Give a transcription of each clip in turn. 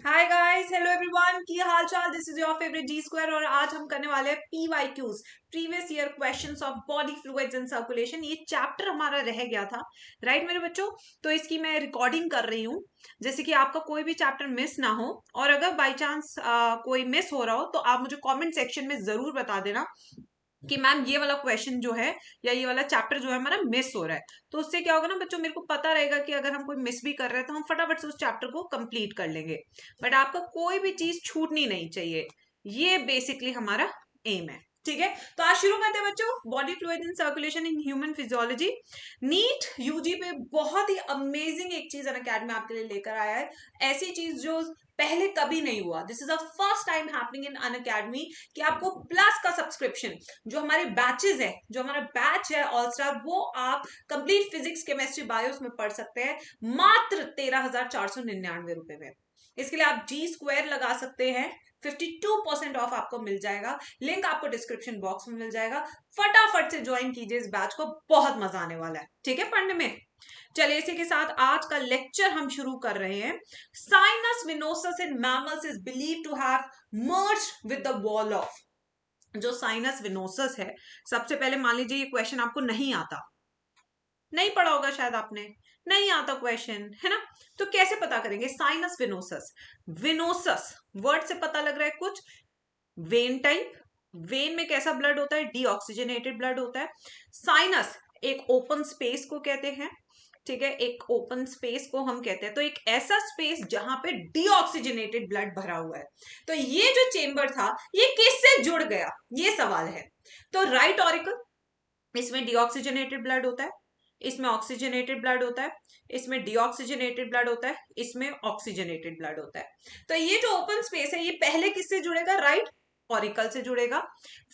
Hi guys, hello everyone, की हाल चाल। This is your favourite G square और आज हम करने वाले हैं PYQs, previous year questions of body fluids and circulation. ये चैप्टर हमारा रह गया था, राइट मेरे बच्चों। तो इसकी मैं रिकॉर्डिंग कर रही हूँ, जैसे कि आपका कोई भी चैप्टर मिस ना हो। और अगर बाई चांस कोई मिस हो रहा हो तो आप मुझे कॉमेंट सेक्शन में जरूर बता देना कि मैम ये वाला क्वेश्चन जो है या ये वाला चैप्टर जो है हमारा मिस हो रहा है। तो उससे क्या होगा ना बच्चों, मेरे को पता रहेगा कि अगर हम कोई मिस भी कर रहे हैं तो हम फटाफट से उस चैप्टर को कंप्लीट कर लेंगे। बट आपका कोई भी चीज छूटनी नहीं चाहिए, ये बेसिकली हमारा एम है। ठीक है, तो आज शुरू करते हैं बच्चों, body fluid and circulation in human physiology. NEET UG पे बहुत ही अमेजिंग एक चीज अनअकैडमी आपके लिए लेकर आया है, ऐसी चीज जो पहले कभी नहीं हुआ। This is the first time happening in Unacademy कि आपको प्लस का सब्सक्रिप्शन, जो हमारे बैचेस है, जो हमारा बैच है ऑल स्टार, वो आप कंप्लीट फिजिक्स केमिस्ट्री बायोस में पढ़ सकते हैं मात्र 13,499 रुपए में। इसके लिए आप जी स्क्वायर लगा सकते हैं, 52% ऑफ आपको मिल जाएगा। लिंक आपको डिस्क्रिप्शन बॉक्स में मिल जाएगा। फटाफट से ज्वाइन कीजिए इस बैच को, बहुत मजा आने वाला है। ठीक है, पढ़ने में। चलिए इसी के साथ आज का लेक्चर हम शुरू कर रहे हैं। Sinus venosus in mammals is believe to have merged with the wall of. जो साइनस विनोसस है, सबसे पहले मान लीजिए ये क्वेश्चन आपको नहीं आता, नहीं पढ़ा होगा शायद आपने, नहीं आता क्वेश्चन है ना। तो कैसे पता करेंगे साइनस विनोसस? विनोसस वर्ड से पता लग रहा है कुछ वेन टाइप। वेन में कैसा ब्लड होता है? डीऑक्सीजनेटेड ब्लड होता है। साइनस एक ओपन स्पेस को कहते हैं। ठीक है, एक ओपन स्पेस को हम कहते हैं, तो एक ऐसा स्पेस जहां पे डीऑक्सीजनेटेड ब्लड भरा हुआ है। तो ये जो चेंबर था ये किससे जुड़ गया, ये सवाल है। तो राइट ऑरिकल, इसमें डीऑक्सीजनेटेड ब्लड होता है, इसमें ऑक्सीजनेटेड ब्लड होता है, इसमें डीऑक्सीजनेटेड ब्लड होता है, इसमें ऑक्सीजनेटेड ब्लड होता है। तो ये जो ओपन स्पेस है ये पहले किससे जुड़ेगा? राइट ऑरिकल से जुड़ेगा।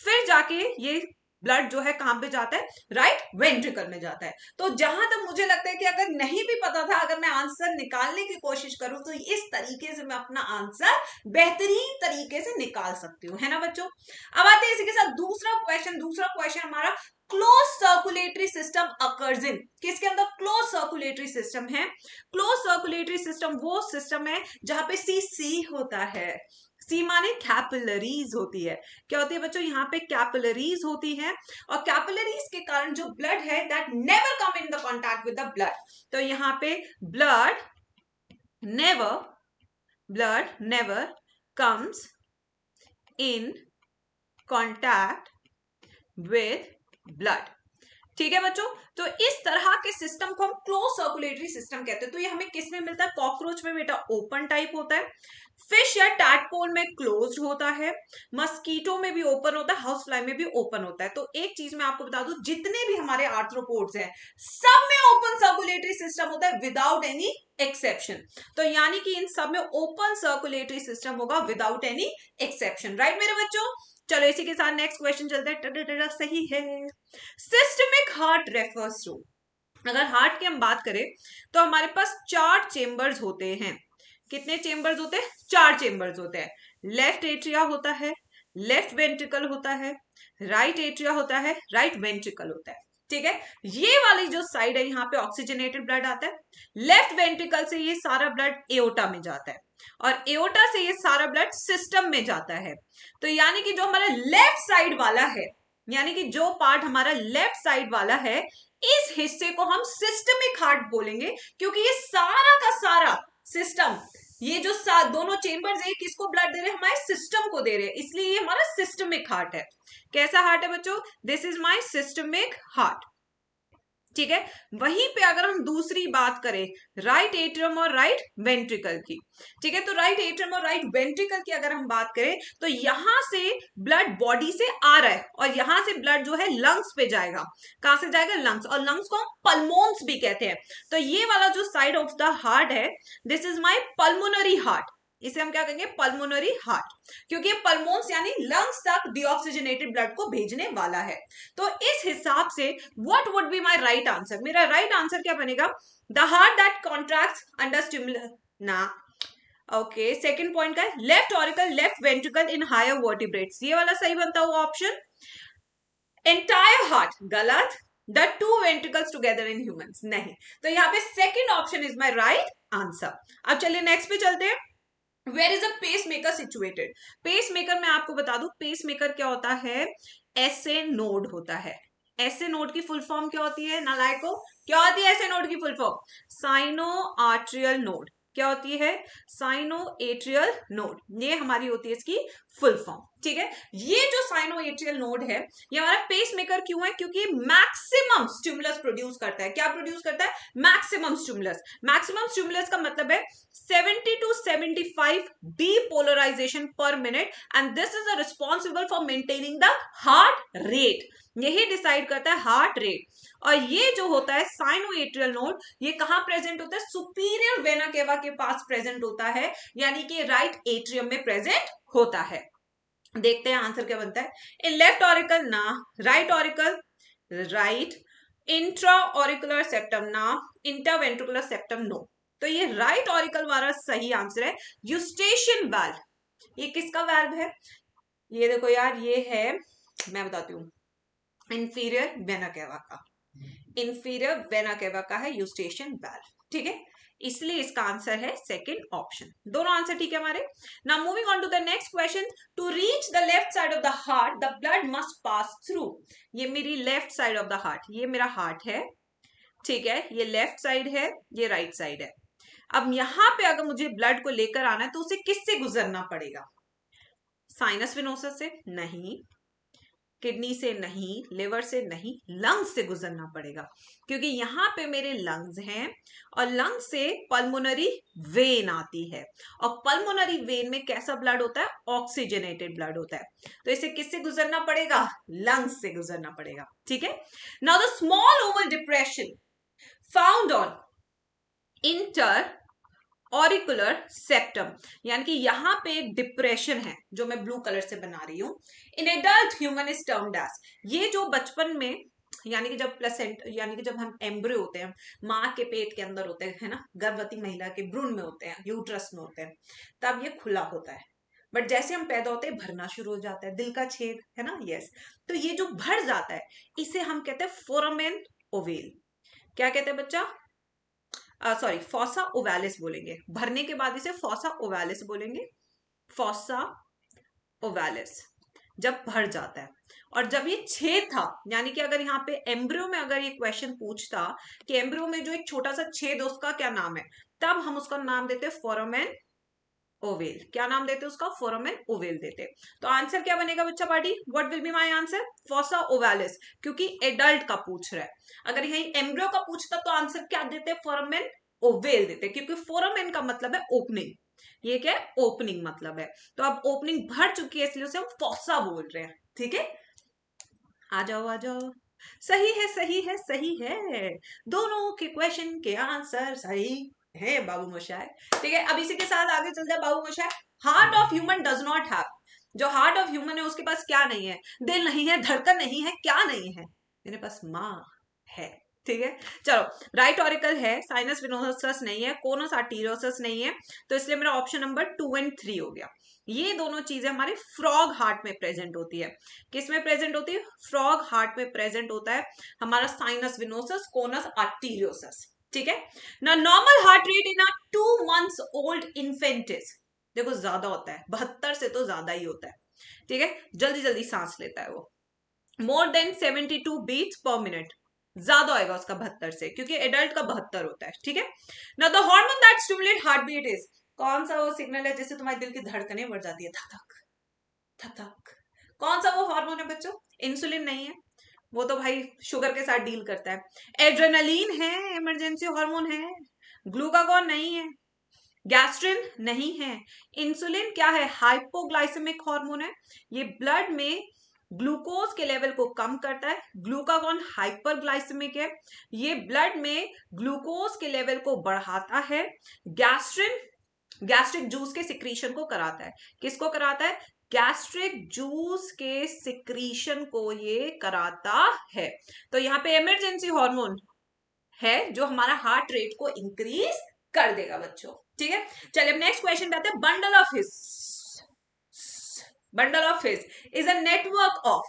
फिर जाके ये ब्लड जो है कहां पे जाता है? राइट वेंट्रिकल में जाता है। तो जहां तक मुझे लगता है कि अगर नहीं भी पता था, अगर मैं आंसर निकालने की कोशिश करूं तो इस तरीके से मैं अपना आंसर बेहतरीन तरीके से निकाल सकती हूँ, है ना बच्चों। अब आते हैं इसी के साथ दूसरा क्वेश्चन। दूसरा क्वेश्चन हमारा, close circulatory system occurs in, किसके अंदर क्लोज सर्कुलेटरी सिस्टम है? क्लोज सर्कुलेटरी सिस्टम वो सिस्टम है जहां पे सी होता है। सी माने कैपिलरीज होती है। क्या होती है बच्चों? यहाँ पे कैपिलरीज होती है, और कैपिलरीज के कारण जो ब्लड है that never come in the contact with the blood. तो यहाँ पे blood never comes in contact with blood. ठीक है बच्चों, तो इस तरह के सिस्टम को हम क्लोज सर्कुलेटरी सिस्टम कहते हैं। तो ये हमें किस में मिलता है? कॉकरोच में बेटा ओपन टाइप होता है, फिश या टैडपोल में क्लोज्ड होता है, मस्कीटो में भी ओपन होता है, हाउस फ्लाई में भी ओपन होता है। तो एक चीज मैं आपको बता दूं, जितने भी हमारे आर्थ्रोपोड्स हैं सब में ओपन सर्कुलेटरी सिस्टम होता है विदाउट एनी एक्सेप्शन। तो यानी कि इन सब में ओपन सर्कुलेटरी सिस्टम होगा विदाउट एनी एक्सेप्शन, राइट मेरे बच्चों। चलो इसी के साथ नेक्स्ट क्वेश्चन चलते हैं। सही है। सिस्टमिक हार्ट रेफर्स टू, अगर हार्ट की हम बात करें तो हमारे पास 4 चेंबर्स होते हैं। कितने चेंबर्स होते हैं? 4 चेंबर्स होते हैं। लेफ्ट एट्रिया होता है, लेफ्ट वेंट्रिकल होता है, राइट एट्रिया होता है, राइट वेंट्रिकल होता है। ठीक है, ये वाली जो साइड है यहाँ पे ऑक्सीजनेटेड ब्लड आता है। लेफ्ट वेंट्रिकल से ये सारा ब्लड एओटा में जाता है, और एओटा से ये सारा ब्लड सिस्टम में जाता है। तो यानी कि जो हमारा लेफ्ट साइड वाला है, यानी कि जो पार्ट हमारा लेफ्ट साइड वाला है, इस हिस्से को हम सिस्टमिक हार्ट बोलेंगे, क्योंकि ये सारा का सारा सिस्टम, ये जो दोनों चेंबर्स है किसको ब्लड दे रहे हैं? हमारे सिस्टम को दे रहे हैं, इसलिए ये हमारा सिस्टमिक हार्ट है। कैसा हार्ट है बच्चों? This is my systemic heart. ठीक है, वहीं पे अगर हम दूसरी बात करें राइट एट्रियम और राइट वेंट्रिकल की, ठीक है, तो राइट एट्रियम और राइट वेंट्रिकल की अगर हम बात करें तो यहां से ब्लड बॉडी से आ रहा है, और यहां से ब्लड जो है लंग्स पे जाएगा। कहां से जाएगा? लंग्स, और लंग्स को हम पल्मोन्स भी कहते हैं। तो ये वाला जो साइड ऑफ द हार्ट है, this is my pulmonary heart. इसे हम क्या कहेंगे? पल्मोनरी हार्ट, क्योंकि पल्मोन्स यानी लंग्स तक डिऑक्सीजनेटेड ब्लड को भेजने वाला है। तो इस हिसाब से what would be my right answer? मेरा राइट आंसर क्या बनेगा? The heart that contracts under stimulus ना। ओके, सेकंड पॉइंट का है left auricle, left ventricle in higher vertebrates, ये वाला सही बनता हुआ ऑप्शन। एंटायर हार्ट गलत। The two ventricles together in humans नहीं। तो यहाँ पे second option is my right answer. अब चलिए नेक्स्ट पे चलते हैं। Where is a pace maker situated? Pace maker मैं आपको बता दूं, पेस मेकर क्या होता है, एसए नोड होता है। एसए नोड की फुल फॉर्म क्या होती है नालायको? क्या होती है एसए नोड की full form? Sino atrial node. क्या होती है? Sino atrial node. ये हमारी होती है इसकी फुल फॉर्म, ठीक है। ये जो साइनो एट्रियल नोड है ये हमारा पेस मेकर क्यों है? क्योंकि मैक्सिमम स्टिमुलस प्रोड्यूस करता है। क्या प्रोड्यूस करता है? Maximum stimulus. मैक्सिमम स्टिमुलस का मतलब है 70 to 75 depolarization per minute, and this is responsible for maintaining the heart rate. यही डिसाइड करता है हार्ट रेट। और ये जो होता है साइनोएट्रियल नोड, ये कहां प्रेजेंट होता है? सुपीरियर वेना केवा के पास प्रेजेंट होता है, यानी कि राइट एट्रियम में प्रेजेंट होता है। देखते हैं आंसर क्या बनता है। इन लेफ्ट ऑरिकल ना, right auricle right, intra auricular septum ना, इंटरवेंट्रिकुलर सेप्टम नो। तो ये राइट ऑरिकल वाला सही आंसर है। यूस्टेशियन वाल्व ये किसका वाल्व है? ये देखो यार, ये है, मैं बताती हूँ, इंफीरियर वेना केवा का। इंफीरियर वेना केवा का है यूस्टेशियन वाल्व, ठीक है। इसलिए इसका आंसर है सेकंड ऑप्शन। दोनों आंसर ठीक है हमारे। Now moving on to the next question. To reach the left side of the heart the blood must pass through. ये मेरी left side of the heart, ये मेरा हार्ट है, ठीक है। ये लेफ्ट साइड है, ये राइट साइड है। अब यहां पे अगर मुझे ब्लड को लेकर आना है तो उसे किससे गुजरना पड़ेगा? साइनस विनोसस से नहीं, किडनी से नहीं, लिवर से नहीं, लंग्स से गुजरना पड़ेगा। क्योंकि यहां पे मेरे लंग्स हैं और लंग्स से पल्मोनरी वेन आती है, और पल्मोनरी वेन में कैसा ब्लड होता है? ऑक्सीजनेटेड ब्लड होता है। तो इसे किससे गुजरना पड़ेगा? लंग्स से गुजरना पड़ेगा, ठीक है। Now the small Oval depression found on inter auricular septum, यानी कि यहां पे एक डिप्रेशन है जो मैं ब्लू कलर से बना रही हूं। In adult human is termed as, ये जो बचपन में, यानी कि जब प्लेसेंट, यानी कि जब हम एम्ब्रियो होते हैं, माँ के पेट के अंदर होते हैं, है ना, गर्भवती महिला के भ्रूण में होते हैं, यूट्रस में होते हैं, तब ये खुला होता है। बट जैसे हम पैदा होते हैं भरना शुरू हो जाता है, दिल का छेद है ना, यस। तो ये जो भर जाता है इसे हम कहते हैं फोरामेन ओवेल। क्या कहते हैं बच्चा? सॉरी, फॉसा ओवालिस बोलेंगे। भरने के बाद इसे फॉसा ओवालिस बोलेंगे। फॉसा ओवालिस, जब भर जाता है। और जब ये छेद था, यानी कि अगर यहाँ पे एम्ब्रियो में अगर ये क्वेश्चन पूछता कि एम्ब्रियो में जो एक छोटा सा छेद है उसका क्या नाम है, तब हम उसका नाम देते फोरामेन ओवेल। क्या नाम देते उसका? फोरामेन ओवेल देते। तो आंसर क्या बनेगा बच्चा party? What will be my answer? Fossa ovalis, क्योंकि एडल्ट का पूछ रहा है। अगर यही एम्ब्रियो का पूछता तो आंसर क्या देते? फोरामेन ओवेल देते, क्योंकि फोरामेन का मतलब है ओपनिंग। ये क्या है? ओपनिंग मतलब है। तो अब ओपनिंग भर चुकी है इसलिए उसे हम फॉसा बोल रहे हैं, ठीक है। आ जाओ आ जाओ, सही है सही है सही है, दोनों के क्वेश्चन के आंसर सही है बाबू मोशाय, ठीक है। अब इसी के साथ आगे चलते हैं बाबू मोशाय। Heart of human does not have, जो हार्ट ऑफ ह्यूमन है उसके पास क्या नहीं है? दिल नहीं है, धड़कन नहीं है, क्या नहीं है? मेरे पास माँ है, ठीक है। चलो, राइट ऑरिकल है, साइनस विनोसस नहीं है, कोनस आर्टीरियोसस नहीं है, तो इसलिए मेरा ऑप्शन नंबर 2 और 3 हो गया। ये दोनों चीजें हमारे फ्रॉग हार्ट में प्रेजेंट होती है। किस में प्रेजेंट होती है? फ्रॉग हार्ट में प्रेजेंट होता है हमारा साइनस विनोसस, कोनस आर्टीरियोसस, ठीक है ना। Normal heart rate in a 2 months old infant is, देखो ज्यादा होता है, 72 से तो ज्यादा ही होता है, ठीक है। जल्दी जल्दी सांस लेता है वो। More than 72 beats per minute, ज्यादा होएगा उसका 72 से, क्योंकि एडल्ट का 72 होता है, ठीक है ना। The hormone that stimulate heart beat is, कौन सा वो सिग्नल है जिससे तुम्हारे दिल की धड़कनें बढ़ जाती है, धक धक धक धक? कौन सा वो हार्मोन है बच्चों? इंसुलिन नहीं है, वो तो भाई शुगर के साथ डील करता है। एड्रेनलिन है, इमरजेंसी हार्मोन है। ग्लूकागॉन नहीं है, गैस्ट्रिन नहीं है। इंसुलिन क्या है? हाइपोग्लाइसेमिक हार्मोन है, ये ब्लड में ग्लूकोज के लेवल को कम करता है। ग्लूकागॉन हाइपरग्लाइसेमिक है, ये ब्लड में ग्लूकोज के लेवल को बढ़ाता है। गैस्ट्रिन गैस्ट्रिक जूस के सिक्रीशन को कराता है। किसको कराता है? गैस्ट्रिक जूस के सिक्रीशन को ये कराता है। तो यहाँ पे इमरजेंसी हार्मोन है जो हमारा हार्ट रेट को इंक्रीज कर देगा बच्चों, ठीक है। चलिए अब नेक्स्ट क्वेश्चन पे आते हैं। Bundle of his is a network of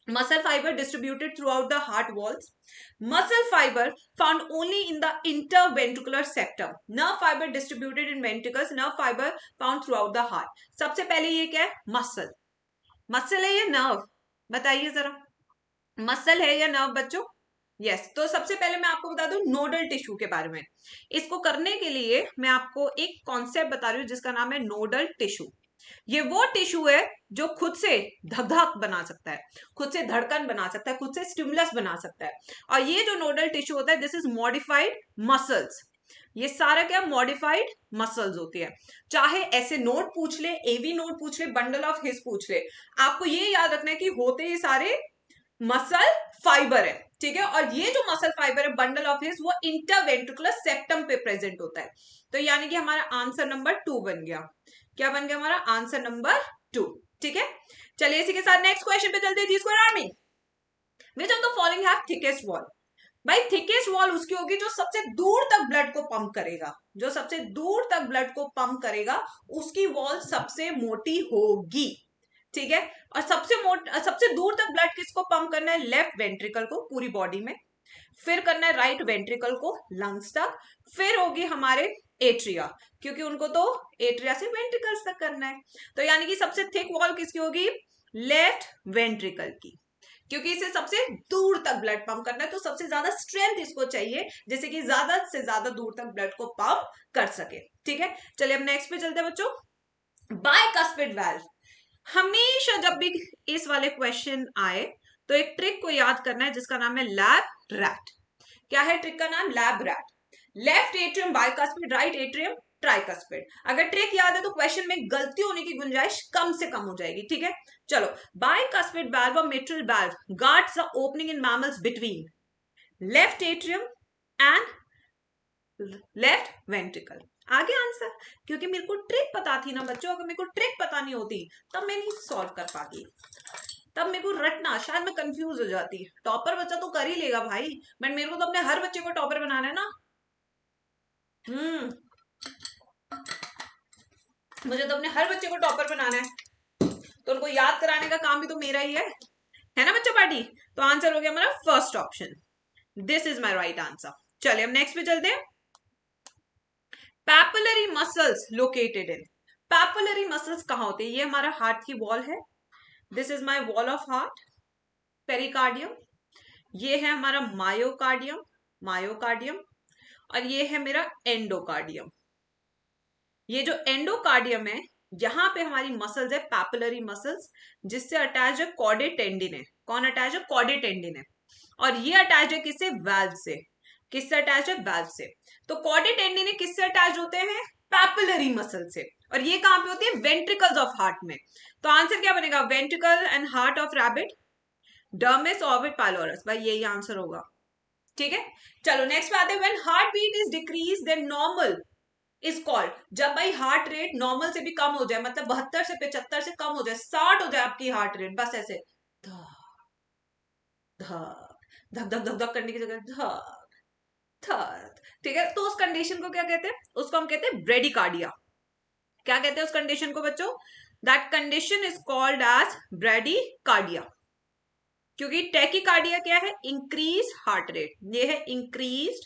Muscle fiber distributed throughout the heart walls. Muscle fiber found only in the interventricular septum. Nerve fiber distributed in ventricles. Nerve fiber found throughout the heart. सबसे पहले ये क्या है? Muscle. Muscle है या nerve? बताइए जरा. Muscle है या नर्व बच्चों? यस. तो सबसे पहले मैं आपको बता दूं नोडल टिश्यू के बारे में. इसको करने के लिए मैं आपको एक कॉन्सेप्ट बता रही हूँ जिसका नाम है नोडल टिश्यू. ये वो टिश्यू है जो खुद से धक बना सकता है, खुद से धड़कन बना सकता है, खुद से स्टिमुलस बना सकता है. और ये जो नोडल टिश्यू होता है दिस इज मॉडिफाइड मसल्स. ये सारा क्या मॉडिफाइड मसल्स होती है. चाहे ऐसे नोट पूछ ले, एवी नोट पूछ ले, बंडल ऑफ हिस पूछ ले, आपको ये याद रखना है कि होते ये सारे मसल फाइबर है. ठीक है. और ये जो मसल फाइबर है बंडल ऑफ हिस वो इंटरवेंट्रिकुलर सेप्टम पे प्रेजेंट होता है. तो यानी कि हमारा आंसर नंबर 2 बन गया. क्या बन गया हमारा आंसर नंबर 2. ठीक है. चलिए इसी के साथ नेक्स्ट क्वेश्चन पे चलते हैं. G square army which of the following have thickest wall. भाई थिकेस्ट वॉल उसकी होगी जो सबसे दूर तक ब्लड को पंप करेगा. जो सबसे दूर तक ब्लड को पंप करेगा उसकी वॉल सबसे मोटी होगी. ठीक है. और सबसे दूर तक ब्लड किसको पंप करना है? लेफ्ट वेंट्रिकल को पूरी बॉडी में. फिर करना है राइट वेंट्रिकल को लंग्स तक. फिर होगी हमारे एट्रिया, क्योंकि उनको तो एट्रिया से वेंट्रिकल्स तक करना है. तो यानी कि सबसे थिक वॉल किसकी होगी? लेफ्ट वेंट्रिकल की, क्योंकि इसे सबसे दूर तक ब्लड पंप करना है. तो सबसे ज्यादा स्ट्रेंथ इसको चाहिए जिससे कि ज्यादा से ज्यादा दूर तक ब्लड को पंप कर सके. ठीक है. चलिए अब नेक्स्ट पे चलते हैं बच्चों. Bicuspid valve. हमेशा जब भी इस वाले क्वेश्चन आए तो एक ट्रिक को याद करना है जिसका नाम है लैब रैट. क्या है ट्रिक का नाम? Lab rat. Left atrium bicuspid, right atrium tricuspid. अगर ट्रिक याद है तो क्वेश्चन में गलती होने की गुंजाइश कम से कम हो जाएगी. ठीक है. चलो. बायकस्पिड वाल्व और mitral valve guards the opening in mammals between left atrium and left ventricle. आगे आंसर. क्योंकि मेरे को ट्रिक पता थी ना बच्चों. अगर मेरे को ट्रिक पता नहीं होती तब मैं नहीं सॉल्व कर पाती. तब मेरे को रटना शायद मैं कंफ्यूज हो जाती. टॉपर बच्चा तो कर ही लेगा भाई, बट मेरे को तो अपने हर बच्चे को टॉपर बनाना है ना. मुझे तो अपने हर बच्चे को टॉपर बनाना है, तो उनको याद कराने का काम भी तो मेरा ही है ना बच्चा पार्टी. तो आंसर हो गया हमारा first option. This is my right answer. चलिए हम नेक्स्ट पे चलते हैं. पैपुलरी मसल्स लोकेटेड इन. पैपुलरी मसल्स कहां होते हैं? ये हमारा हार्ट की वॉल है. This is my wall of heart, pericardium. ये है हमारा मायोकार्डियम, मायोकार्डियम. और ये है मेरा एंडोकार्डियम. ये जो एंडोकार्डियम है यहां पे हमारी मसल्स है पैपुलरी मसल्स, जिससे अटैच है कॉर्डे टेंडिन है. कौन अटैच है? कॉर्डे टेंडिन है. और ये अटैच है किससे? वाल्व से. किससे अटैच है? वाल्व से. तो कॉर्डे टेंडिन किससे अटैच होते हैं? पैपुलरी मसल से. और ये कहां पे होती है? वेंट्रिकल्स ऑफ हार्ट में. तो आंसर क्या बनेगा? Ventricle and heart of rabbit, dermis orbit pylorus. भाई यही आंसर होगा. ठीक है. चलो नेक्स्ट पे आते हैं. When heart beat is decrease then normal is called. जब भाई हार्ट रेट नॉर्मल से भी कम हो जाए, मतलब 72 से 75 से कम हो जाए, 60 हो जाए आपकी हार्ट रेट, बस ऐसे धक धक धक धक धक करने की जगह धक धक. ठीक है. तो उस कंडीशन को क्या कहते हैं? उसको हम कहते हैं ब्रेडिकार्डिया. क्या कहते हैं उस कंडीशन को बच्चों? That condition is called as bradycardia. क्योंकि टैकीकार्डिया क्या है? Increase heart rate. ये है इंक्रीज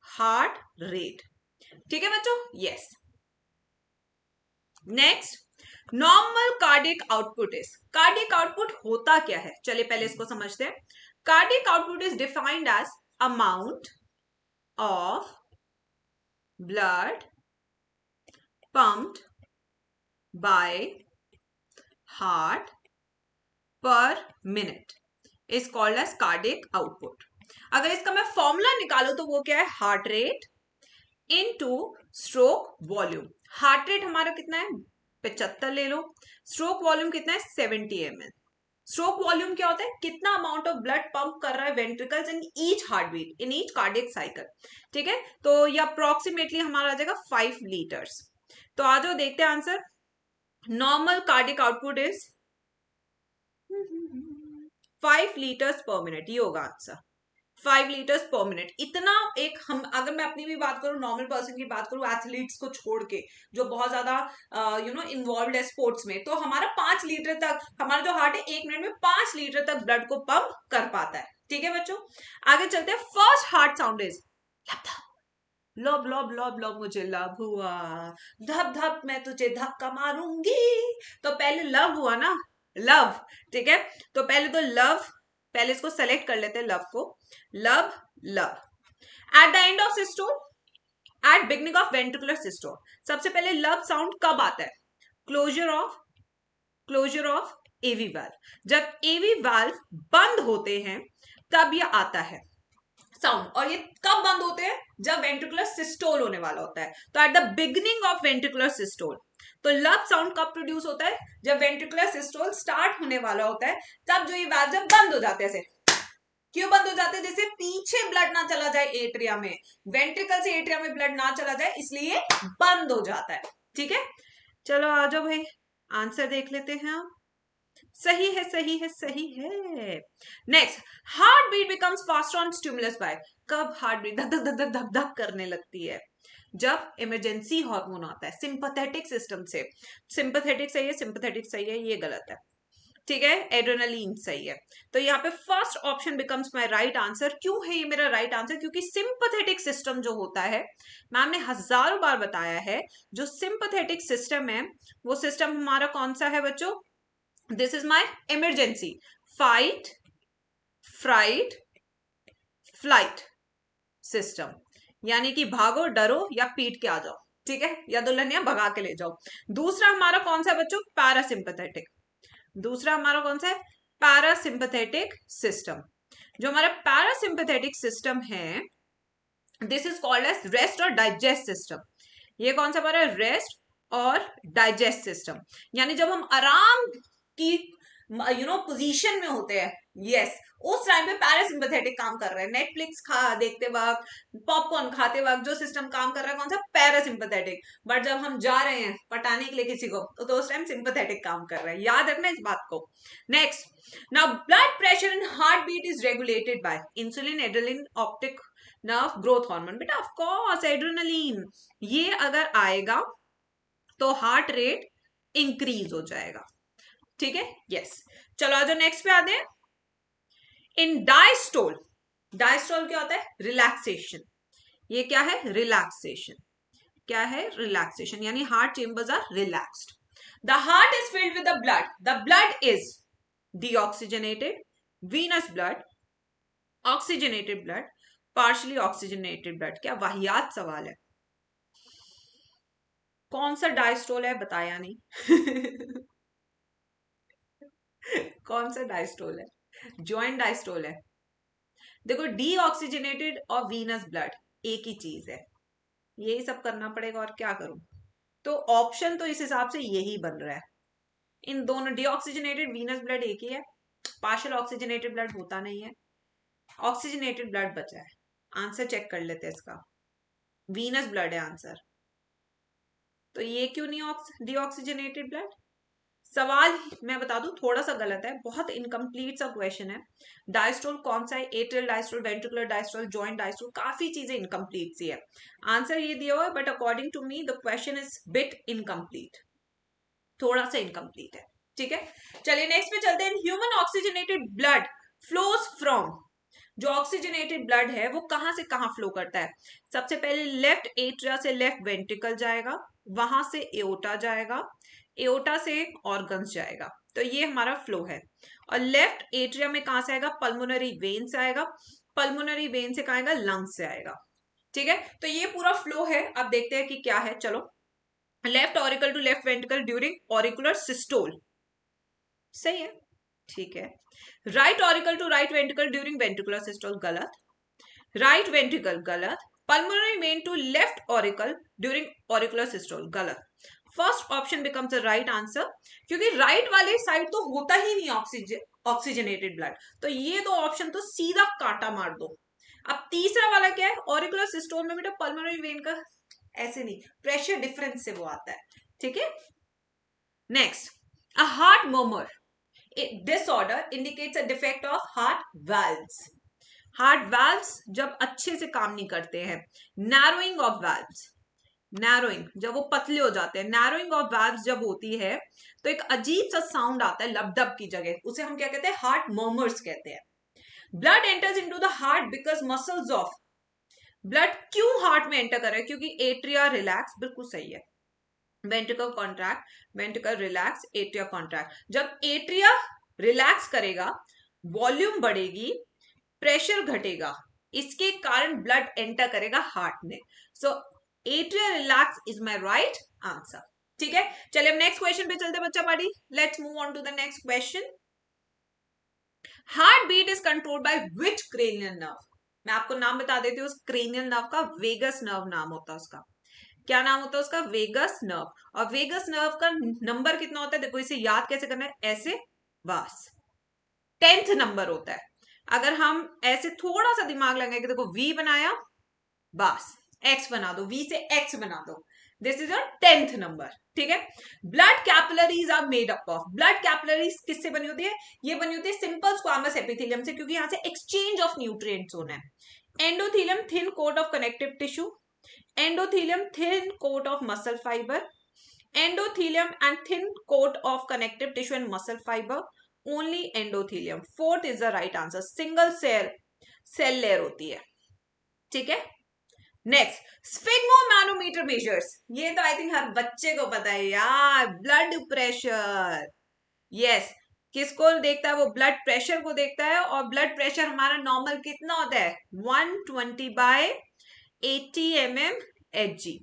हार्ट रेट. ठीक है बच्चों. Yes. Next, normal cardiac output is. Cardiac output होता क्या है? चलिए पहले इसको समझते हैं. Cardiac output is defined as amount of blood pumped by heart per minute is called as cardiac output. अगर इसका मैं फॉर्मूला निकालू तो वो क्या है? Heart rate into stroke volume. Heart rate हमारा कितना है? 75 ले लो. स्ट्रोक वॉल्यूम कितना है? 70 ml. स्ट्रोक वॉल्यूम क्या होता है? कितना अमाउंट ऑफ ब्लड पंप कर रहा है ventricles in each heart beat, in each cardiac cycle. ठीक है. तो ये अप्रोक्सीमेटली हमारा आ जाएगा 5 लीटर्स. तो आ जाओ देखते हैं answer. Normal cardiac output is 5 litres पर मिनट. ये होगा आंसर. 5 लीटर्स पर मिनट। इतना एक हम अगर मैं अपनी भी बात करूं, नॉर्मल पर्सन की बात करूं, एथलीट्स को छोड़ के जो बहुत ज्यादा इन्वॉल्व है स्पोर्ट्स में, तो हमारा 5 लीटर तक, हमारा जो हार्ट है 1 मिनट में 5 लीटर तक ब्लड को पंप कर पाता है। ठीक है बच्चों, आगे चलते हैं। फर्स्ट हार्ट साउंड इज लब लब लब लब, मुझे लव हुआ, धप धप मैं तुझे धक्का मारूंगी। तो पहले लव हुआ ना, लव। ठीक है, तो पहले तो लव, पहले इसको सेलेक्ट कर लेते हैं लव को, lub lub. At the end of systole, at beginning of ventricular systole, सबसे पहले लव साउंड कब आता है? Closure of AV valve. जब एवी वाल्व बंद होते हैं तब ये आता है साउंड। और ये कब बंद होते हैं? जब वेंट्रिकुलर सिस्टोल होने वाला होता है। तो at the beginning of ventricular systole, तो लव साउंड कब प्रोड्यूस होता है? जब वेंट्रिकुलर सिस्टोल स्टार्ट होने वाला होता है, तब जो ये वाल्व जब बंद हो जाते हैं। ऐसे क्यों बंद हो जाते हैं? जैसे पीछे ब्लड ना चला जाए एट्रिया में, वेंट्रिकल से एट्रिया में ब्लड ना चला जाए, इसलिए बंद हो जाता है। ठीक है, चलो आ जाओ भाई, आंसर देख लेते हैं हम। सही है, सही है, सही है। Next, heart beat becomes faster on stimulus by. कब हार्ट बीट धक धक धक धक धक धक करने लगती है? जब इमरजेंसी हार्मोन आता है सिंपैथेटिक सिस्टम से। सिंपैथेटिक सही है, सिंपैथेटिक सही है, ये गलत है। ठीक है, एड्रेनलिन सही है। तो यहाँ पे first option becomes my right answer. क्यों है ये मेरा राइट आंसर? क्योंकि सिंपैथेटिक सिस्टम जो होता है, मैम ने हजारों बार बताया है, जो सिंपैथेटिक सिस्टम है वो सिस्टम हमारा कौन सा है बच्चों? This is my emergency, fight, fright, flight system. यानी कि भागो, डरो या पीट के आ जाओ। ठीक है, या दुल्हनिया भगा के ले जाओ। दूसरा हमारा कौन सा है बच्चों? पैरासिम्पैथेटिक। दूसरा हमारा कौन सा है? Parasympathetic system. जो हमारा पैरासिम्पैथेटिक सिस्टम है, this is called as rest और डाइजेस्ट सिस्टम। ये कौन सा हमारा? रेस्ट और डाइजेस्ट सिस्टम। यानी जब हम आराम की पोजीशन में होते हैं, यस, उस टाइम पे पैरासिम्पैथेटिक काम कर रहा है। नेटफ्लिक्स देखते वक्त, पॉपकॉर्न खाते वक्त जो सिस्टम काम कर रहा है, कौन सा? पैरासिम्पैथेटिक। बट जब हम जा रहे हैं पटाने के लिए किसी को, तो उस टाइम सिंपैथेटिक काम कर रहा है। याद रखना इस बात को। Next, now blood pressure and heart beat is regulated by insulin, adrenaline, optic nerve growth hormone. बेटा ऑफ कोर्स एड्रेनलिन। ये अगर आएगा तो हार्ट रेट इंक्रीज हो जाएगा। ठीक है, यस। चलो आज नेक्स्ट पे आते हैं। इन डायस्टोल, डायस्टोल क्या होता है? रिलैक्सेशन। ये क्या है? रिलैक्सेशन। क्या है? रिलैक्सेशन, यानी heart chambers are relaxed. The heart is filled with the blood, the blood is deoxygenated, venous blood, oxygenated blood, partially oxygenated blood. क्या वाहियात सवाल है। कौन सा डायस्टोल है बताया नहीं। कौन सा डायस्टोल है? जॉइंट डायस्टोल है। देखो, डीऑक्सीजनेटेड और वीनस ब्लड एक ही चीज है, यही सब करना पड़ेगा और क्या करूं। तो ऑप्शन तो इस हिसाब से यही बन रहा है। इन दोनों, डीऑक्सीजनेटेड वीनस ब्लड एक ही है, पार्शियल ऑक्सीजनेटेड ब्लड होता नहीं है, ऑक्सीजनेटेड ब्लड बचा है। आंसर चेक कर लेते हैं इसका, वीनस ब्लड है आंसर। तो ये क्यों नहीं डीऑक्सीजनेटेड ब्लड? सवाल मैं बता दूं थोड़ा सा गलत है, बहुत इनकम्प्लीट सा क्वेश्चन है। डायस्टोल कौन सा है? Atrial diastole, ventricular diastole, joint diastole, काफी चीजें इनकम्प्लीट सी है। आंसर ये दिया हुआ है, but according to me the question is bit incomplete, थोड़ा सा इनकम्प्लीट है। ठीक है, चलिए नेक्स्ट पे चलते हैं। Human oxygenated blood flows from, जो ऑक्सीजनेटेड ब्लड है वो कहां से कहां फ्लो करता है? सबसे पहले लेफ्ट एट्रिया से लेफ्ट वेंट्रिकल जाएगा, वहां से एओर्टा जाएगा, एओर्टा से ऑर्गन्स जाएगा। तो ये हमारा फ्लो है। और लेफ्ट एट्रिया में कहां से आएगा? पल्मोनरी वेन से आएगा, पल्मोनरी वेन से कहां आएगा? लंग्स से आएगा। ठीक है, तो ये पूरा फ्लो है। अब देखते हैं कि क्या है। चलो, left auricle to left ventricle during auricular systole, सही है, ठीक है। Right auricle to right ventricle during ventricular systole, गलत। राइट वेंट्रिकल, गलत। Pulmonary vein to left auricle during auricular systole, गलत। First option becomes the right answer, क्योंकि right वाले side तो होता ही नहीं ऑक्सीजनेटेड ब्लड। तो ये दो ऑप्शन तो सीधा काटा मार दो। अब तीसरा वाला क्या है? ऑरिकुलर सिस्टोल में बेटा पल्मोनरी वेन का ऐसे नहीं, प्रेशर डिफरेंस से वो आता है। ठीक है, next, a heart murmur disorder indicates a defect of heart valves. Heart valves जब अच्छे से काम नहीं करते हैं, नैरोइंग ऑफ वाल्व्स, नैरोइंग जब वो पतले हो जाते हैं, नैरोइंग ऑफ वाल्व्स जब होती है तो एक अजीब सा साउंड आता है लबडब की जगह, उसे हम क्या कहते हैं, हार्ट मर्मर्स कहते हैं। Blood enters into the heart because muscles of, blood क्यों हार्ट में एंटर कर रहा है, क्योंकि एट्रिया रिलैक्स, बिल्कुल सही है, ventricle contract, ventricle relax, atria contract, जब एट्रिया रिलैक्स करेगा वॉल्यूम बढ़ेगी, प्रेशर घटेगा, इसके कारण ब्लड एंटर करेगा हार्ट में। So atria relax is my right answer. ठीक है, चलिए अब नेक्स्ट क्वेश्चन पे चलते बच्चा party, let's move on to the next question. Heart beat is controlled by which cranial nerve? मैं आपको नाम बता देती हूँ उस क्रेनियल नर्व का, वेगस नर्व नाम होता है उसका। क्या नाम होता है उसका? Vagus nerve. और वेगस नर्व का नंबर कितना होता है, देखो इसे याद कैसे करना है, ऐसे, बस 10th नंबर होता है। अगर हम ऐसे थोड़ा सा दिमाग लगाएंगे, देखो V बनाया, बस X बना दो, V से X बना दो, this is your 10th number. ठीक है, blood capillaries are made up of, blood capillaries किससे बनी होती है? ये बनी होती है सिंपल स्क्वामस एपिथेलियम से, क्योंकि यहां से एक्सचेंज ऑफ न्यूट्रिएंट्स होना है। Endothelium thin coat of connective tissue, endothelium thin coat of muscle fibre, endothelium and thin coat of connective tissue and muscle fibre, only endothelium, fourth is the right answer, single cell layer होती है। ठीक है, next, sphygmomanometer measures, ये तो I think हर बच्चे को पता है यार, ब्लड प्रेशर। यस, किसको देखता है वो? ब्लड प्रेशर को देखता है, और ब्लड प्रेशर हमारा नॉर्मल कितना होता है? 120/80 mmHg।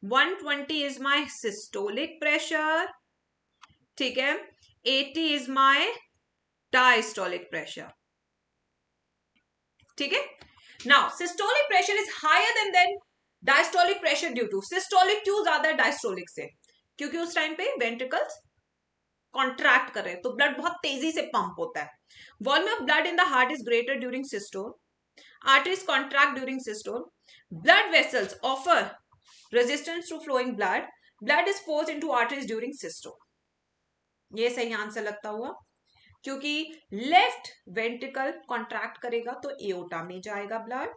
120 is my systolic pressure, ठीक है, 80 इज माय डायस्टोलिक प्रेशर। ठीक है, now systolic pressure is higher than diastolic pressure due to, systolic क्यों ज्यादा है डायस्टोलिक से? क्योंकि उस टाइम पे वेंट्रिकल्स कॉन्ट्रैक्ट कर रहे हैं, तो ब्लड बहुत तेजी से पंप होता है। Volume of blood in the heart is greater during systole, arteries contract during systole, blood vessels offer resistance to flowing blood, blood is forced into arteries during systole। ये सही आंसर लगता हुआ, क्योंकि लेफ्ट वेंट्रिकल कॉन्ट्रैक्ट करेगा तो aorta में जाएगा blood,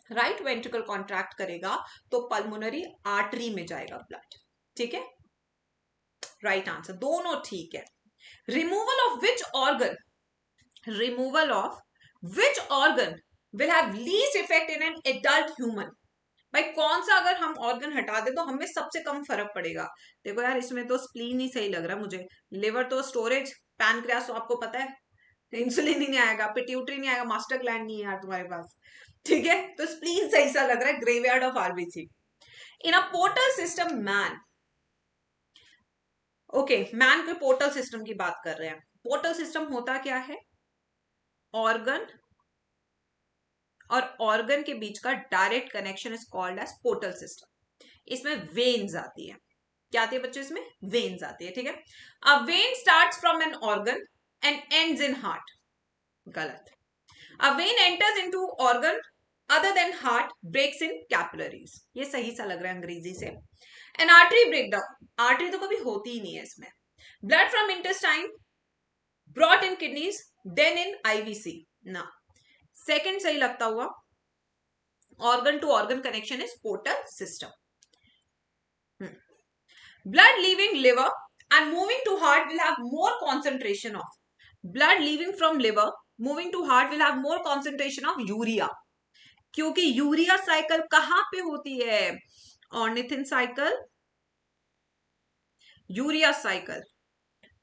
right ventricle contract करेगा तो पल्मोनरी आर्टरी में जाएगा ब्लड। ठीक है, राइट आंसर, दोनों ठीक है। Removal of which organ, removal of which organ will have least effect in an adult human? भाई कौन सा अगर हम ऑर्गन हटा दे तो हमें सबसे कम फर्क पड़ेगा? देखो यार, इसमें तो स्प्लीन ही सही लग रहा है मुझे, लिवर तो स्टोरेज, पैनक्रियास तो आपको पता है इंसुलिन ही नहीं आएगा, पिट्यूटरी नहीं आएगा, मास्टर ग्लैंड नहीं है यार तुम्हारे पास। ठीक है, तो स्प्लीन सही सा लग रहा है, graveyard of RBC. In a portal system man, okay, man के पोर्टल सिस्टम की बात कर रहे हैं। पोर्टल सिस्टम होता क्या है? ऑर्गन और ऑर्गन के बीच का direct connection is called as portal system. इसमें वेन्स आती है, क्या आती है बच्चों? इसमें वेन्स आती है। ठीक है, a vein starts from an organ and ends in heart, गलत। A vein enters into organ other than heart, breaks in capillaries, ये सही सा लग रहा है अंग्रेजी से। एन आर्टरी ब्रेकडाउन, आर्टरी तो कभी होती ही नहीं है इसमें। Blood from intestine brought in kidneys then in IVC, ना, सेकंड सही लगता हुआ, organ to organ connection is portal system. Blood leaving liver and moving to heart will have more concentration of, blood leaving from liver moving to heart will have more concentration of urea, क्योंकि urea cycle कहां पे होती है? Ornithine cycle, urea cycle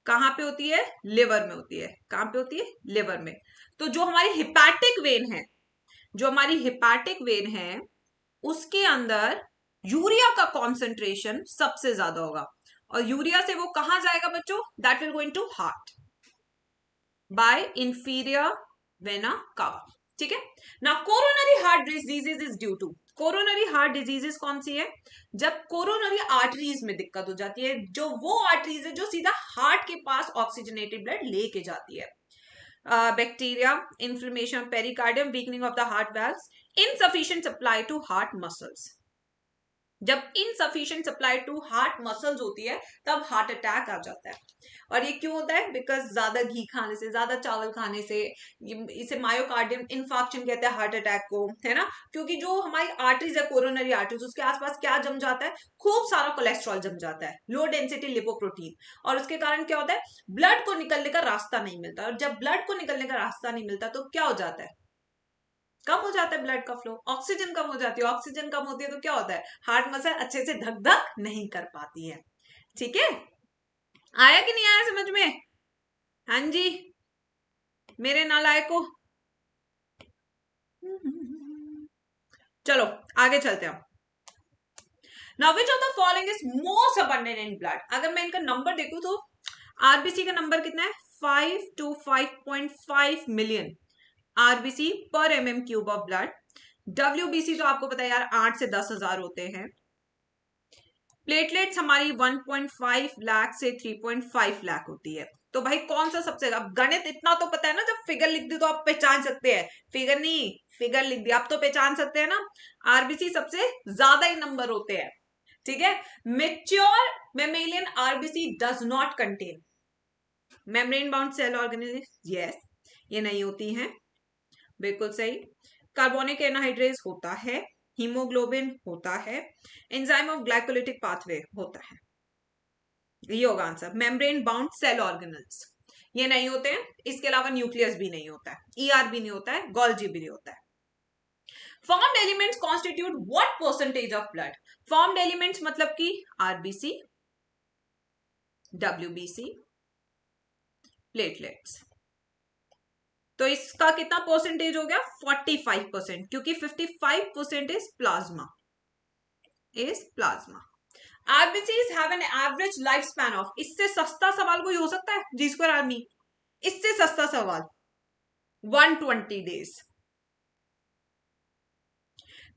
कहां पे होती है? Liver में होती है। कहां पे होती है? लिवर में। तो जो हमारी हिपैटिक वेन है, जो हमारी हिपैटिक वेन है उसके अंदर यूरिया का कॉन्सेंट्रेशन सबसे ज्यादा होगा, और यूरिया से वो कहां जाएगा बच्चों? That will go into heart by inferior vena cava. ठीक है, ना coronary heart diseases is due to, coronary heart diseases कौन सी है? जब कोरोनरी आर्टरीज में दिक्कत हो जाती है, जो वो आर्टरीज है जो सीधा हार्ट के पास ऑक्सीजनेटेड ब्लड लेके जाती है। Bacteria, inflammation pericardium, weakening of the heart valves, insufficient supply to heart muscles। जब insufficient supply to heart muscles होती है तब हार्ट अटैक आ जाता है। और ये क्यों होता है? बिकॉज ज्यादा घी खाने से, ज्यादा चावल खाने से, इसे मायोकार्डियम इन्फार्क्शन कहते हैं हार्ट अटैक को, है ना। क्योंकि जो हमारी आर्टरीज है, कोरोनरी आर्टरीज, उसके आसपास क्या जम जाता है? खूब सारा कोलेस्ट्रॉल जम जाता है, लो डेंसिटी लिपोप्रोटीन। और उसके कारण क्या होता है? ब्लड को निकलने का रास्ता नहीं मिलता, और जब ब्लड को निकलने का रास्ता नहीं मिलता तो क्या हो जाता है? कम हो जाता है ब्लड का फ्लो, ऑक्सीजन कम हो जाती है। ऑक्सीजन कम होती है तो क्या होता है? हार्ट मसल अच्छे से धक धक नहीं कर पाती है। ठीक है, आया कि नहीं आया समझ में? हाँ जी, मेरे नालायकों। चलो आगे चलते हैं। Now which of the following is most abundant in blood? अगर मैं इनका नंबर देखूं तो आरबीसी का नंबर कितना है? 5 to 5.5 मिलियन आरबीसी पर MM cube of blood. WBC तो आपको पता है यार 8 से 10,000 होते हैं। प्लेटलेट्स हमारी 1.5 लाख से 3.5 लाख होती है। तो भाई कौन सा सबसे, अब गणित इतना तो पता है ना, जब फिगर लिख दी तो आप पहचान सकते हैं। फिगर नहीं, फिगर लिख दी आप तो पहचान सकते हैं ना। आरबीसी सबसे ज्यादा ही नंबर होते हैं। ठीक है, mature mammalian RBC does not contain membrane bound cell organelle. Yes, ये नहीं होती हैं, बिल्कुल सही। कार्बोनिक एनहाइड्रेज होता है, हीमोग्लोबिन होता है, एंजाइम ऑफ ग्लाइकोलिटिक पाथवे होता है। ये होगा answer. Membrane bound cell organelles ये नहीं होते हैं। इसके अलावा न्यूक्लियस भी नहीं होता है, ईआर भी नहीं होता है, गोल्जी भी नहीं होता है। Formed elements constitute what percentage of blood? Formed elements मतलब कि आरबीसी, डब्ल्यूबीसी, प्लेटलेट्स। तो इसका कितना परसेंटेज हो गया? 45%, क्योंकि 55% is plasma, RBCs have an average life span of. इससे सस्ता सवाल कोई हो सकता है जी स्क्वायर आर्मी? इससे सस्ता सवाल 120 days।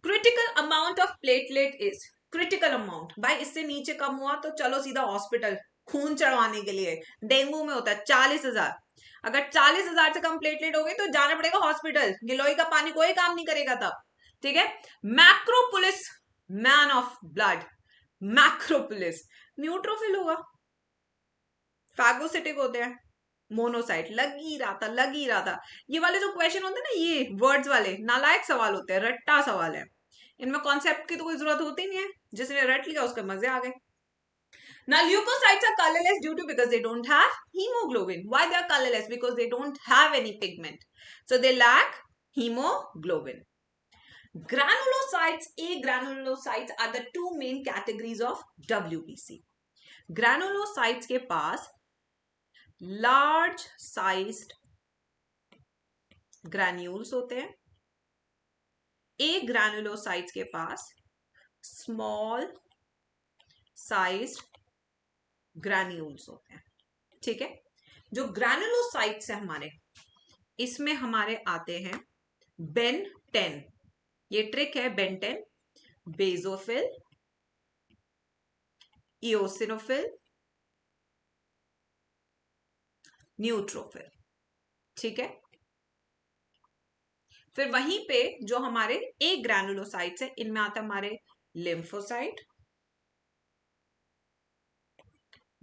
Critical amount of platelet is, critical amount भाई इससे नीचे कम हुआ तो चलो सीधा हॉस्पिटल खून चढ़वाने के लिए। डेंगू में होता है 40,000। अगर 40,000 से कम प्लेटलेट हो गई तो जाना पड़ेगा हॉस्पिटल, गिलोय का पानी कोई काम नहीं करेगा तब। ठीक है, मैक्रोपुलिस मैन ऑफ ब्लड, मैक्रोपुलिस न्यूट्रोफिल होगा, फैगोसिटिक होते हैं, मोनोसाइट। लग ही रहा था। ये वाले जो क्वेश्चन होते हैं ना, ये वर्ड्स वाले नालायक सवाल होते हैं, रट्टा सवाल है। इनमें कॉन्सेप्ट की तो कोई जरूरत होती नहीं है, जिसने रट लिया उसके मजे आ गए। Now leukocytes are colorless due to because they don't have hemoglobin. Why they are colorless? Because they don't have any pigment. So they lack hemoglobin. Granulocytes, granulocytes are the two main categories of WBC. Granulocytes के पास large sized granules होते हैं, granulocytes के पास small sized granules होते हैं। ठीक है, जो granulocytes है हमारे, इसमें हमारे आते हैं बेन 10, ये ट्रिक है, बेन 10, बेजोफिल, इओसिनोफिल, न्यूट्रोफिल। ठीक है, फिर वहीं पे जो हमारे एक ग्रैनुलोसाइट्स है, इनमें आता है हमारे लिम्फोसाइट,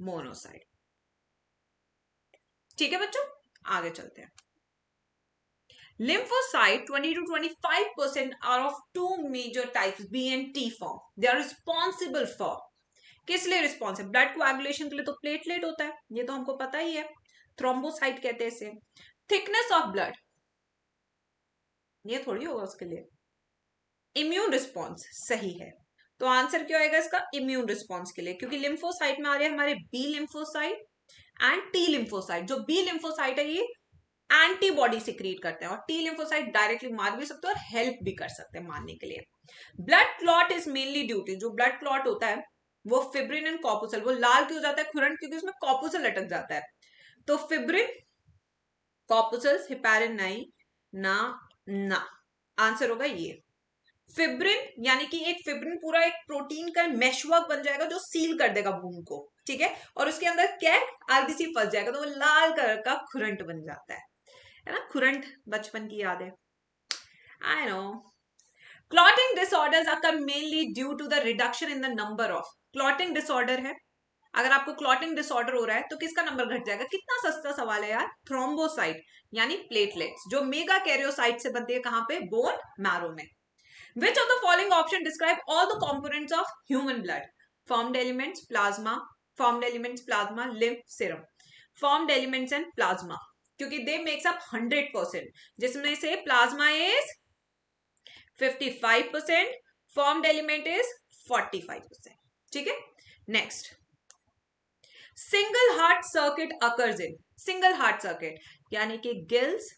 मोनोसाइट। ठीक है बच्चों, आगे चलते हैं। Lymphocyte 20 to 25% are of two major types, B and T form. They are responsible for, किस लिए रिस्पॉन्सिबल? ब्लड कोएगुलेशन के लिए तो प्लेटलेट होता है, ये तो हमको पता ही है, थ्रोम्बोसाइट कहते हैं इसे। थिकनेस ऑफ ब्लड, ये थोड़ी होगा उसके लिए। इम्यून रिस्पॉन्स, सही है। तो आंसर क्या होगा इसका? इम्यून रिस्पॉन्स के लिए, क्योंकि लिम्फोसाइट में आ रहे हैं हमारे B lymphocyte and T lymphocyte. जो बी लिम्फोसाइट है ये एंटीबॉडी सिक्रीट करते हैं, और टी लिम्फोसाइट डायरेक्टली मार भी सकते हैं और हेल्प भी कर सकते हैं मारने के लिए। Blood clot is mainly duty, जो ब्लड क्लॉट होता है वो फिब्रिन एंड कॉपुसल, वो लाल क्यों जाता है खुरंट? क्योंकि उसमें कॉपुसल लटक जाता है। तो फिब्रिन, कॉपुसल्स, हिपैरिन नहीं ना ना, आंसर होगा ये फिब्रिन। यानी कि एक फिब्रिन पूरा एक प्रोटीन का मेशवर्क बन जाएगा जो सील कर देगा वूंड को। ठीक है, और उसके अंदर क्या आरबीसी फंस जाएगा, तो वो लाल कलर का खुरंट बन जाता है ना। खुरंट बचपन की याद है, I know. Clotting disorders are mainly due to the reduction in the number of, clotting disorder है, अगर आपको क्लॉटिंग डिसऑर्डर हो रहा है तो किसका नंबर घट जाएगा? कितना सस्ता सवाल है यार, थ्रोम्बोसाइट यानी प्लेटलेट्स, जो मेगा कैरियोसाइट से बनती है, कहां पे? बोन मैरो में। Which of the following option describe all the components of human blood? Formed elements, plasma, lymph, serum. Formed elements and plasma, क्योंकि they makes up 100%, जिसमें से plasma is 55%, formed element is 45%. ठीक है, next. Single heart circuit occurs in, single heart circuit यानी कि gills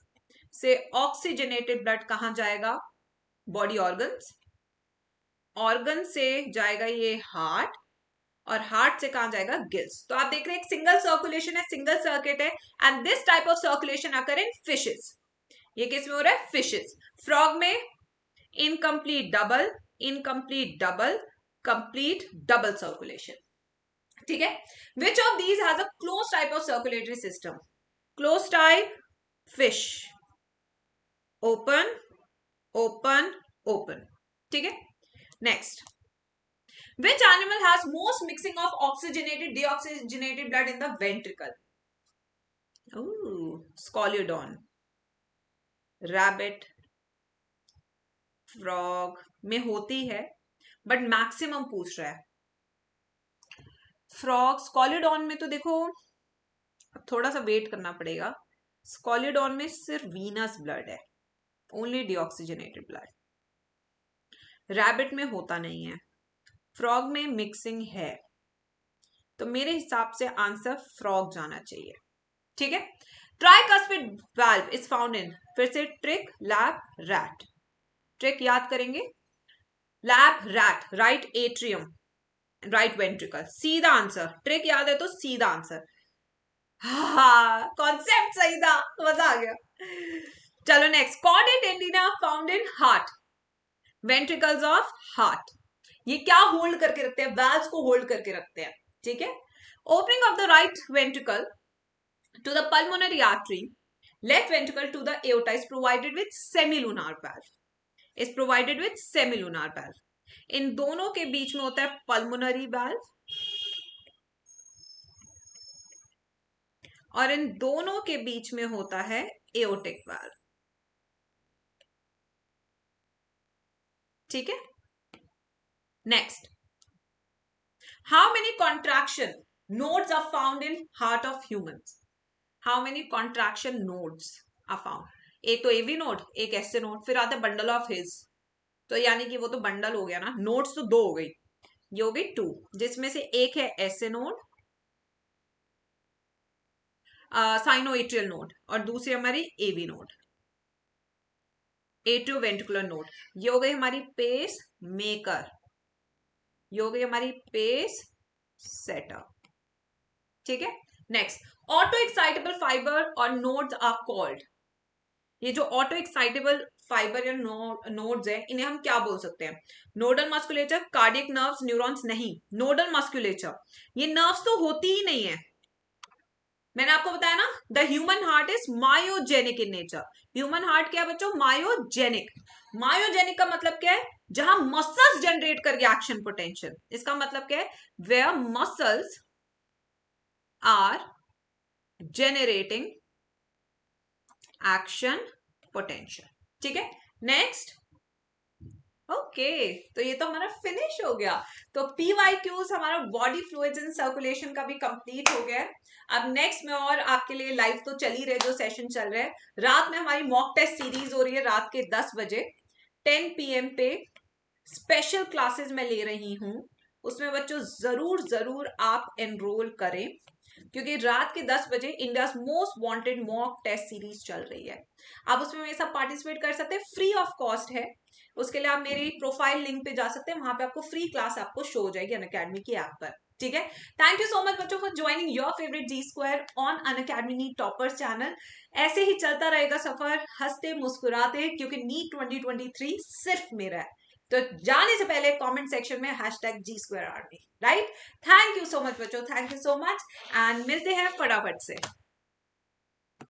से oxygenated blood कहां जाएगा? बॉडी ऑर्गन्स, ऑर्गन से जाएगा ये हार्ट, और हार्ट से कहां जाएगा? गिल्स। तो आप देख रहे हैं एक सिंगल सर्कुलेशन है, सिंगल सर्किट है, and this type of circulation occur in fishes. ये किस में हो रहा है? फिशेस। फ्रॉग में incomplete double, incomplete double, complete double circulation. ठीक है, which of these has a close type of circulatory system? Close type fish, open open open. ठीक है, next. Which animal has most mixing of oxygenated deoxygenated blood in the ventricle? Ooh, Scoliodon. Rabbit, frog में होती है, but maximum पूछ रहा है। Frog, Scoliodon में तो देखो थोड़ा सा वेट करना पड़ेगा। स्कॉलिडॉन में सिर्फ वीनस ब्लड है, ओनली डिऑक्सीजनेटेड ब्लड। रैबिट में होता नहीं है, फ्रॉग में मिक्सिंग है, तो मेरे हिसाब से आंसर फ्रॉग जाना चाहिए। ठीक है, tricuspid valve is found in, फिर से ट्रिक, लैब, रैट। ट्रिक याद करेंगे, lab, rat, right atrium, right ventricle, सीधा आंसर। ट्रिक याद है तो सीधा आंसर। हाँ, कॉन्सेप्ट सही था, मजा आ गया। चलो next, chordate antenna found in heart, ventricles of heart. ये क्या होल्ड करके रखते हैं? वैल्व्स को होल्ड करके रखते हैं। ठीक है, opening of the right ventricle to the pulmonary artery, left ventricle to the aorta is provided with semilunar valve, is provided with semilunar valve. इन दोनों के बीच में होता है pulmonary valve, और इन दोनों के बीच में होता है aortic valve। ठीक है, next. How many contraction nodes are found in heart of humans? How many contraction nodes are found? एक तो AV नोड, एक SA नोड, फिर आता है बंडल ऑफ हिज, तो यानी कि वो तो बंडल हो गया ना, नोड्स तो 2 हो गई, ये हो गई 2, जिसमें से एक है SA नोड, साइनोएट्रियल नोड, और दूसरी हमारी AV नोड, एट्रियोवेंट्रिकुलर नोड। ये हो गई हमारी पेस मेकर, ये हो गई हमारी पेस सेटर। ठीक है, नेक्स्ट, ऑटो एक्साइटेबल फाइबर और नोड्स आर कॉल्ड, ये जो ऑटो एक्साइटेबल फाइबर या नोड्स है, इन्हें हम क्या बोल सकते हैं? Nodal musculature, cardiac nerves, neurons, नहीं, नोडल मस्कुलेचर, ये नर्व्स तो होती ही नहीं है। मैंने आपको बताया ना, the human heart is myogenic in nature. Human heart क्या है बच्चों? मायोजेनिक। मायोजेनिक का मतलब क्या है? जहां मसल्स जनरेट करके एक्शन पोटेंशियल, इसका मतलब क्या है? Where muscles are generating action potential। ठीक है, नेक्स्ट. ओके, तो ये तो हमारा फिनिश हो गया। तो PYQs हमारा बॉडी फ्लूइड्स एंड सर्कुलेशन का भी कंप्लीट हो गया। अब नेक्स्ट में और आपके लिए लाइव तो चल ही रहे, जो सेशन चल रहे हैं, रात में हमारी मॉक टेस्ट सीरीज हो रही है, रात के 10 बजे 10 PM पे स्पेशल क्लासेस में ले रही हूं, उसमें बच्चों जरूर जरूर आप एनरोल करें, क्योंकि रात के 10 बजे India most wanted mock test series चल रही है। आप उसमें मेरे साथ पार्टिसिपेट कर सकते हैं, फ्री ऑफ कॉस्ट है। उसके लिए आप मेरी प्रोफाइल लिंक पे जा सकते हैं, वहां पे आपको फ्री क्लास आपको शो हो जाएगी अनअकैडमी की ऐप पर। ठीक है, थैंक यू सो मच बच्चों for joining your favourite G square on Unacademy NEET toppers channel. ऐसे ही चलता रहेगा सफर, हंसते मुस्कुराते, क्योंकि नीट 2023 सिर्फ मेरा है। तो जाने से पहले कमेंट सेक्शन में #G2 army, right? Thank you so much बच्चों, thank you so much, and मिलते हैं फटाफट से।